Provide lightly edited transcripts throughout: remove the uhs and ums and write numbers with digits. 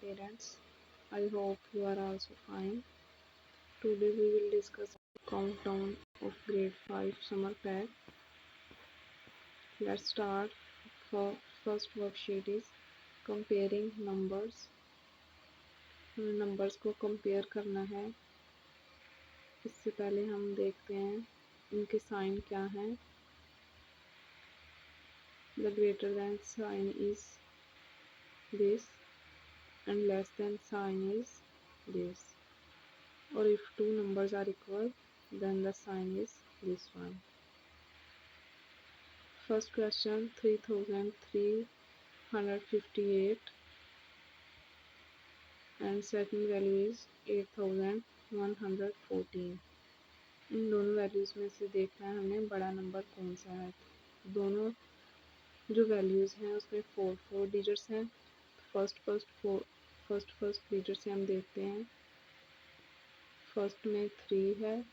parents. I hope you are also fine. Today we will discuss countdown of grade 5 summer pack. Let's start. For first worksheet is comparing numbers. हमें numbers को compare करना है। इससे पहले हम देखते हैं इनके साइन क्या हैं। The greater than sign is this and less than sign is this. Or if two numbers are equal, then the sign is this one. First question 3358 and second value is 8114. इन दोनों values में से देखना है हमें बड़ा number कौन सा है। दोनों जो वैल्यूज़ हैं उसमें फोर डिजिट्स हैं। फर्स्ट डिजिट से हम देखते हैं। फर्स्ट में 3 है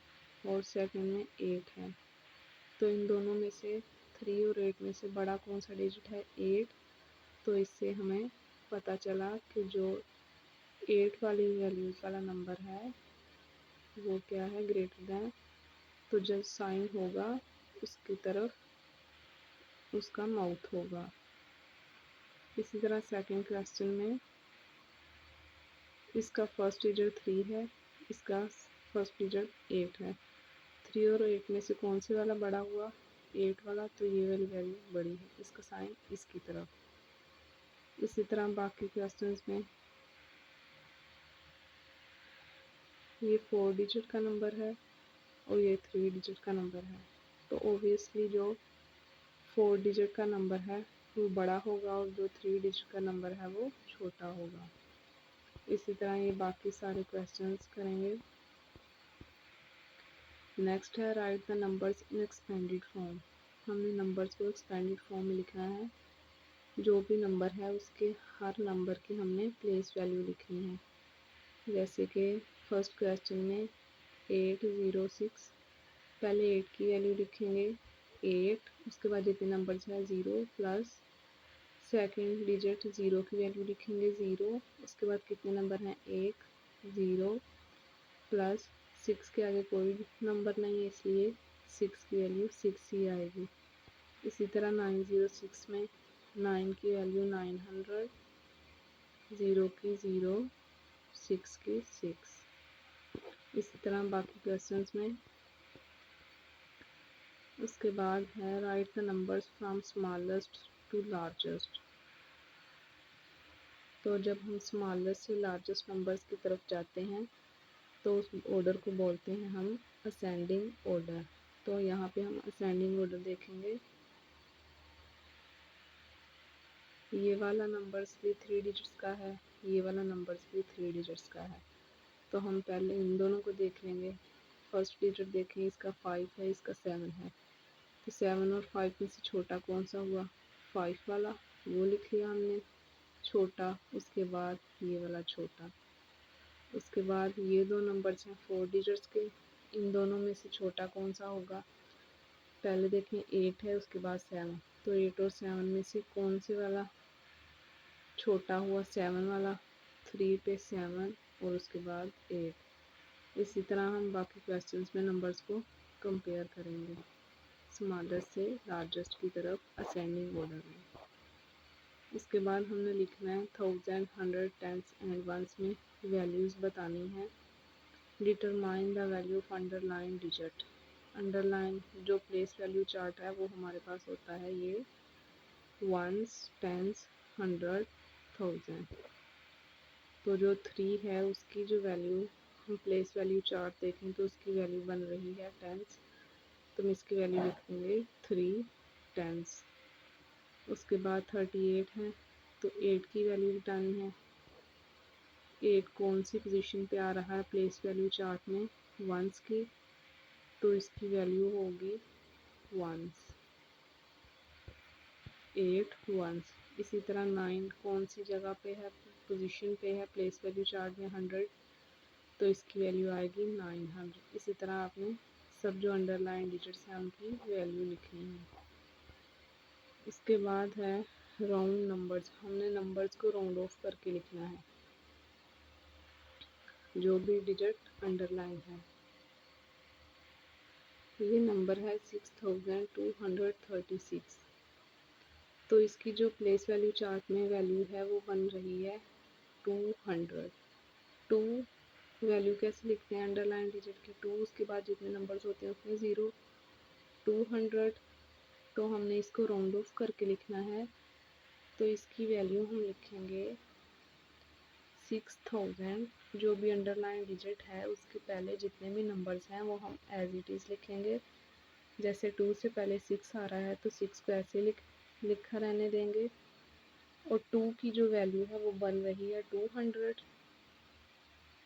और सेकंड में 8 है। तो इन दोनों में से 3 और 8 में से बड़ा कौन सा डिजिट है? 8। तो इससे हमें पता चला कि जो 8 वाली वैल्यूज़ वाला नंबर है वो क्या है? Greater than. तो जब साइन होगा उसकी तरफ उसका माउथ होगा। इसी तरह सेकंड क्वेश्चन में इसका फर्स्ट डिजिट 3 है, इसका फर्स्ट डिजिट 8 है। 3 और 8 में से कौन से वाला बड़ा हुआ? 8 वाला। तो ये वाली वैल्यू बड़ी है, इसका साइन इसकी तरफ। इसी तरह बाकी क्वेश्चंस में ये 4 डिजिट का नंबर है और ये 3 डिजिट का नंबर है। तो ऑब्वियसली जो 4 डिजिट का नंबर है वो बड़ा होगा और जो 3 डिजिट का नंबर है वो छोटा होगा। इसी तरह ये बाकी सारे क्वेश्चंस करेंगे। नेक्स्ट है right the numbers in expanded form. हमने नंबर्स को एक्सपेंडेड फॉर्म में लिखना है। जो भी नंबर है उसके हर नंबर की हमने प्लेस वैल्यू लिखनी है। जैसे कि फर्स्ट क्वेश्चन में 806, पहले 8 की वैल्यू लिखेंगे 8, उसके बाद जितने नंबर्स हैं 0 प्लस सेकंड डिजिट 0 की वैल्यू लिखेंगे 0, उसके बाद कितने नंबर हैं 1, 0 प्लस 6 के आगे कोई नंबर नहीं है इसलिए 6 की वैल्यू 6 ही आएगी। इसी तरह 906 में 9 की वैल्यू 900, 0 की 0, 6 की 6। इसी तरह बाकी क्वेश्चंस में उसके बाद है right the numbers from smallest to largest. तो जब हम स्मॉलेस्ट से लार्जेस्ट नंबर्स की तरफ जाते हैं तो उस ऑर्डर को बोलते हैं हम असेंडिंग ऑर्डर। तो यहाँ पे हम असेंडिंग ऑर्डर देखेंगे। ये वाला नंबर्स भी 3 डिजिट्स का है, ये वाला नंबर्स भी 3 डिजिट्स का है। तो हम पहले इन दोनों को देख लेंगे। फर्स्ट डिजिट देखें, इसका 5 है, इसका 7 है। तो 7 और 5 में से छोटा कौन सा हुआ? 5 वाला, वो लिख लिया हमने छोटा। उसके बाद ये वाला छोटा। उसके बाद ये दो नंबर्स हैं 4 डिजिट्स के, इन दोनों में से छोटा कौन सा होगा? पहले देखें 8 है, उसके बाद 7। तो 8 और 7 में से कौन से वाला छोटा हुआ? 7 वाला। 3 पे 7 और उसके बाद 8। इसी तरह हम बाकी क्वेश्चंस में नंबर्स को कंपेयर करेंगे स्मॉलेस्ट से लार्जेस्ट की तरफ असेंडिंग ऑर्डर में। उसके बाद हमने लिखना है 1000, 100, टेंस एंड वंस में वैल्यूज़ बतानी है। Determine the value of underline digit. Underline जो प्लेस वैल्यू चार्ट है वो हमारे पास होता है ये वंस, टेंस, 100, 1000। तो जो 3 है उसकी जो वैल्यू हम प्लेस वैल्यू चार्ट देखें तो उसकी वैल्यू बन रही है टेंस। तो हम इसकी वैल्यू लिखेंगे 3 टेंस। उसके बाद 38 है, तो 8 की वैल्यू बतानी है। 8 कौन सी पोजीशन पे आ रहा है प्लेस वैल्यू चार्ट में? वंस की। तो इसकी वैल्यू होगी वंस, 8 वंस। इसी तरह 9 कौन सी जगह पे है, पोजीशन पे है प्लेस वैल्यू चार्ट में? 100। तो इसकी वैल्यू आएगी 900। इसी तरह आपने सब जो अंडरलाइन डिजिट्स हैं उनकी वैल्यू लिखनी है। इसके बाद है राउंड नंबर्स। हमने नंबर्स को राउंड ऑफ करके लिखना है। जो भी डिजिट अंडरलाइन है। ये नंबर है 6236। तो इसकी जो प्लेस वैल्यू चार्ट में वैल्यू है वो बन रही है 200। 2 वैल्यू कैसे लिखते हैं अंडरलाइन डिजिट की? 2 उसके बाद जितने नंबर्स होते हैं उसमें 0। 200 तो हमने इसको राउंड ऑफ करके लिखना है, तो इसकी वैल्यू हम लिखेंगे 6000। जो भी अंडरलाइन डिजिट है उसके पहले जितने भी नंबर्स हैं वो हम एज इट इज़ लिखेंगे। जैसे 2 से पहले 6 आ रहा है तो 6 को ऐसे लिखा रहने देंगे। और 2 की जो वैल्यू है वो बन रही है 200,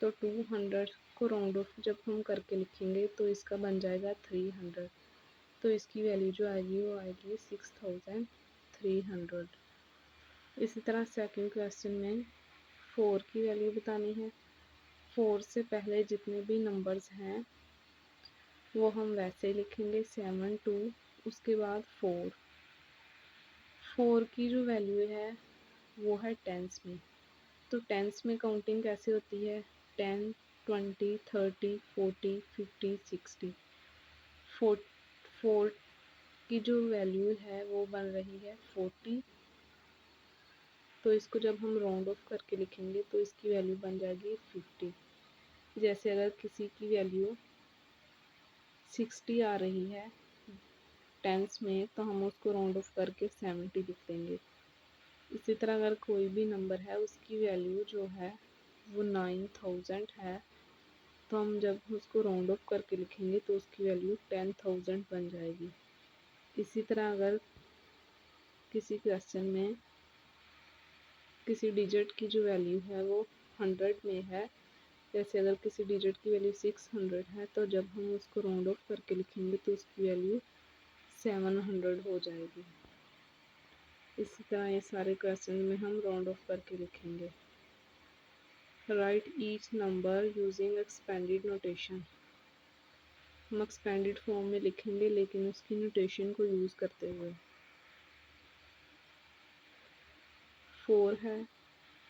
तो 200 को राउंड ऑफ जब हम करके लिखेंगे तो इसका बन जाएगा 300। तो इसकी वैल्यू जो आएगी वो आएगी 6300। इसी तरह सेकंड क्वेश्चन में 4 की वैल्यू बतानी है। 4 से पहले जितने भी नंबर्स हैं वो हम वैसे ही लिखेंगे 7 2, उसके बाद 4। 4 की जो वैल्यू है वो है टेंस में। तो टेंस में काउंटिंग कैसे होती है? 10 20 30 40 50 60। 4 की जो वैल्यू है वो बन रही है 40। तो इसको जब हम राउंड ऑफ करके लिखेंगे तो इसकी वैल्यू बन जाएगी 50। जैसे अगर किसी की वैल्यू 60 आ रही है टेंस में तो हम उसको राउंड ऑफ करके 70 लिख देंगे। इसी तरह अगर कोई भी नंबर है उसकी वैल्यू जो है वो 9000 है तो हम जब उसको राउंड ऑफ करके लिखेंगे तो उसकी वैल्यू 10000 बन जाएगी। इसी तरह अगर किसी क्वेश्चन में किसी डिजिट की जो वैल्यू है वो 100 में है, जैसे अगर किसी डिजिट की वैल्यू 600 है तो जब हम उसको राउंड ऑफ करके लिखेंगे तो उसकी वैल्यू 700 हो जाएगी। इसी तरह ये सारे क्वेश्चन में हम राउंड ऑफ करके लिखेंगे। Right each number using expanded notation. हम एक्सपेंडेड फॉर्म में लिखेंगे लेकिन उसकी नोटेशन को यूज़ करते हुए। 4 है,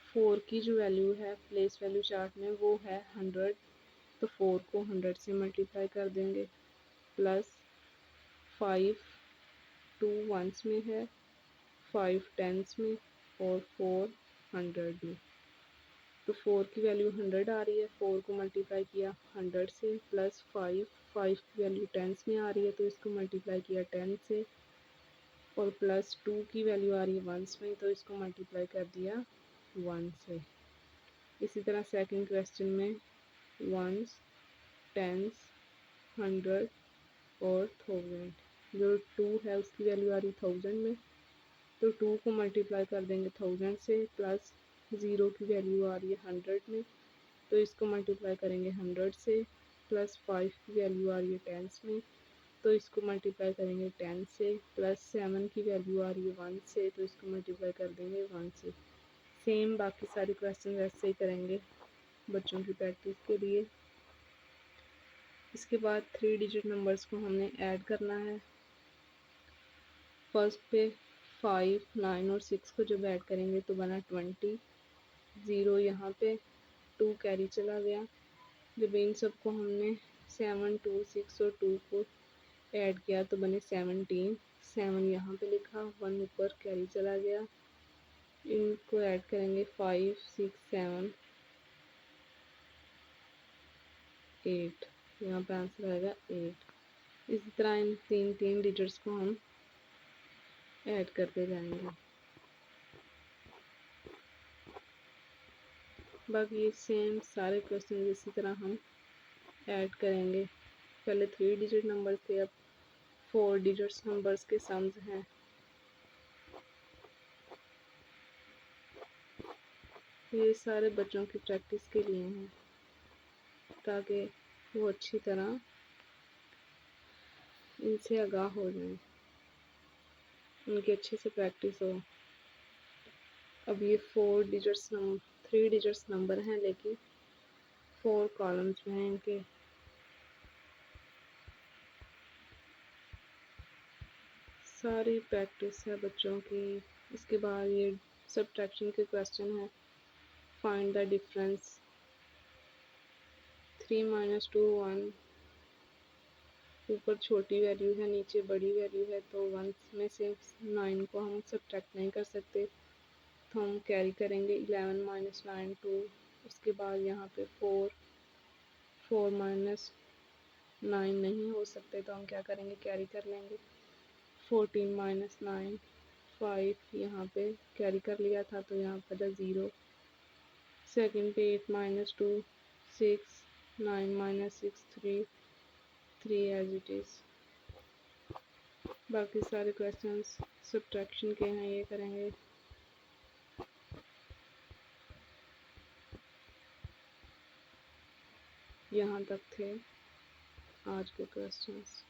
4 की जो वैल्यू है प्लेस वैल्यू चार्ट में वो है 100, तो 4 को 100 से मल्टीप्लाई कर देंगे। प्लस 5 2 वंस में है, 5 टेंस में और 4 100 में। तो 4 की वैल्यू 100 आ रही है, 4 को मल्टीप्लाई किया 100 से, प्लस 5 की वैल्यू टेंस में आ रही है तो इसको मल्टीप्लाई किया 10 से, और प्लस 2 की वैल्यू आ रही है वंस में तो इसको मल्टीप्लाई कर दिया 1 से। इसी तरह सेकंड क्वेश्चन में वंस, टेंस, 100 और 1000। जो 2 है उसकी वैल्यू आ रही है 1000 में, तो 2 को मल्टीप्लाई कर देंगे 1000 से, प्लस 0 की वैल्यू आ रही है 100 में तो इसको मल्टीप्लाई करेंगे 100 से, प्लस 5 की वैल्यू आ रही है टेंस में तो इसको मल्टीप्लाई करेंगे 10 से, प्लस 7 की वैल्यू आ रही है 1 से तो इसको मल्टीप्लाई कर देंगे 1 से। सेम बाकी सारे क्वेश्चन वैसे ही करेंगे बच्चों की प्रैक्टिस के लिए। इसके बाद 3 डिजिट नंबर्स को हमने ऐड करना है। फर्स्ट पे 5 9 और 6 को जब ऐड करेंगे तो बना 20। 0 यहाँ पे 2 कैरी चला गया। जब इन सबको हमने 7 2 6 और 2 को ऐड किया तो बने 17। 7 यहाँ पे लिखा, 1 ऊपर कैरी चला गया। इनको ऐड करेंगे 5 6 7 8, यहाँ पे आंसर आएगा 8। इसी तरह इन तीन डिजिट्स को हम ऐड करते जाएंगे। बाकी ये सेम सारे क्वेश्चन इसी तरह हम ऐड करेंगे। पहले 3 डिजिट नंबर थे, अब 4 डिजिट्स नंबर्स के सम्स हैं। ये सारे बच्चों की प्रैक्टिस के लिए हैं ताकि वो अच्छी तरह इनसे आगाह हो जाएं, उनकी अच्छे से प्रैक्टिस हो। अब ये 3 डिजिट्स नंबर हैं लेकिन 4 कॉलम्स में हैं इनके। सारी प्रैक्टिस है बच्चों की। इसके बाद ये सब्ट्रैक्शन के क्वेश्चन है। फाइंड द डिफरेंस 3 माइनस 2 1, ऊपर छोटी वैल्यू है नीचे बड़ी वैल्यू है, तो 1 में से 9 को हम सब्ट्रैक्ट नहीं कर सकते, तो हम कैरी करेंगे 11 माइनस 9 2। उसके बाद यहाँ पे 4 माइनस 9 नहीं हो सकते, तो हम क्या करेंगे, कैरी कर लेंगे 14 माइनस 9 5, यहाँ पे कैरी कर लिया था तो यहाँ पर 0। सेकेंड पे 8 minus 2 6, 9 minus 6 3 as it is. बाकी सारे क्वेश्चंस सब्ट्रैक्शन के हैं, ये करेंगे। यहाँ तक थे आज के क्वेश्चंस।